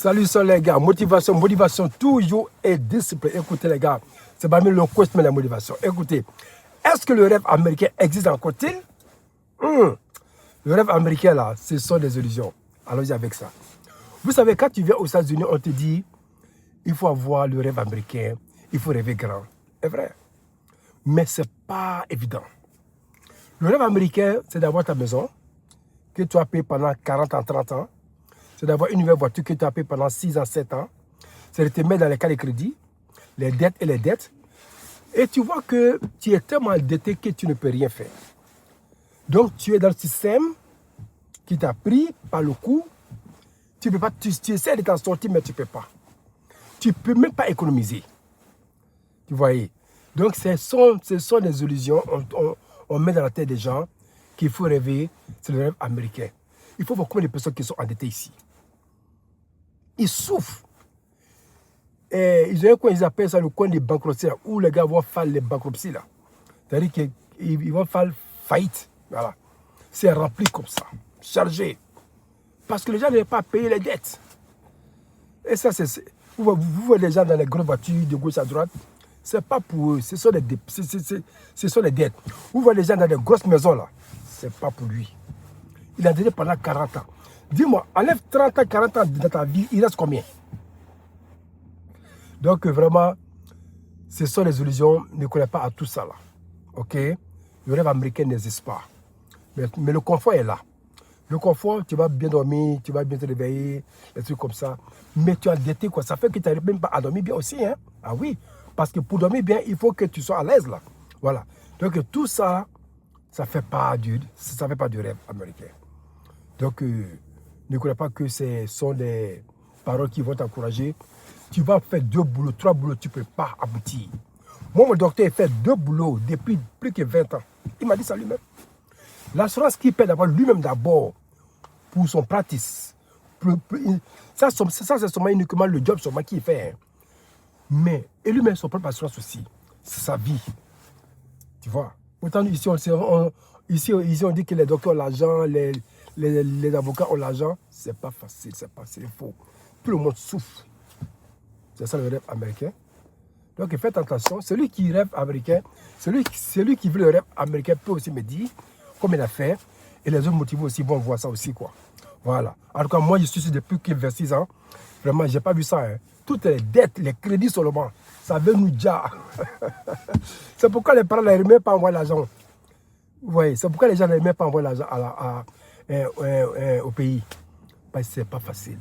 Salut les gars, motivation toujours et discipline. Écoutez les gars, c'est parmi le coach mais la motivation. Écoutez, est-ce que le rêve américain existe encore-t-il? Le rêve américain là, ce sont des illusions. Allons-y avec ça. Vous savez, quand tu viens aux États-Unis, on te dit, il faut avoir le rêve américain, il faut rêver grand. C'est vrai. Mais ce n'est pas évident. Le rêve américain, c'est d'avoir ta maison, que tu as payé pendant 40 ans, 30 ans. C'est d'avoir une nouvelle voiture que tu as payée pendant 6 ans, 7 ans. C'est de te mettre dans les cas de crédit, les dettes et les dettes. Et tu vois que tu es tellement endetté que tu ne peux rien faire. Donc, tu es dans le système qui t'a pris par le cou. Tu peux pas, tu essaies de t'en sortir, mais tu ne peux pas. Tu ne peux même pas économiser. Tu vois. Donc, ce sont des illusions. On met dans la tête des gens qu'il faut rêver. C'est le rêve américain. Il faut voir combien de personnes qui sont endettées ici. Ils souffrent. Et ils ont un coin, ils appellent ça le coin des bankruptcies, où les gars vont faire les bankruptcies. C'est-à-dire qu'ils vont faire faillite. Voilà. C'est rempli comme ça, chargé. Parce que les gens n'avaient pas payé les dettes. Et ça, c'est... Vous voyez les gens dans les grosses voitures de gauche à droite, ce n'est pas pour eux, ce sont des dettes. Vous voyez les gens dans les grosses maisons là, ce n'est pas pour lui. Il a donné pendant 40 ans. Dis-moi, enlève 30 ans, 40 ans dans ta vie, il reste combien? Donc vraiment, ce sont des illusions, ne connais pas à tout ça là. Ok? Le rêve américain n'existe pas. Mais le confort est là. Le confort, tu vas bien dormir, tu vas bien te réveiller, des trucs comme ça. Mais tu as endetté quoi? Ça fait que tu n'arrives même pas à dormir bien aussi. Hein? Ah oui, parce que pour dormir bien, il faut que tu sois à l'aise là. Voilà. Donc tout ça, ça ne fait pas du rêve américain. Donc, ne crois pas que ce sont des paroles qui vont t'encourager. Tu vas faire 2 boulots, 3 boulots, tu ne peux pas aboutir. Moi, mon docteur, il fait 2 boulots depuis plus que 20 ans. Il m'a dit ça lui-même. L'assurance qu'il paie d'abord lui-même d'abord pour son pratique. Ça c'est seulement uniquement le job seulement qu'il fait. Hein. Mais, et lui-même, son propre assurance aussi. C'est sa vie. Tu vois. Autant ici, on dit que les docteurs ont l'argent, les avocats ont l'argent. C'est pas facile, c'est faux. Tout le monde souffre. C'est ça le rêve américain. Donc faites attention. Celui qui rêve américain, celui qui veut le rêve américain peut aussi me dire comme il a fait. Et les autres motivés aussi vont voir ça aussi, quoi. Voilà. En tout cas, moi, je suis ici depuis 26 ans. Vraiment, je n'ai pas vu ça. Hein. Toutes les dettes, les crédits seulement, ça veut nous dire. C'est pourquoi les parents n'arrivent même pas à envoyer l'argent. Vous voyez, c'est pourquoi les gens n'arrivent même pas à envoyer l'argent au pays. Parce que ce n'est pas facile.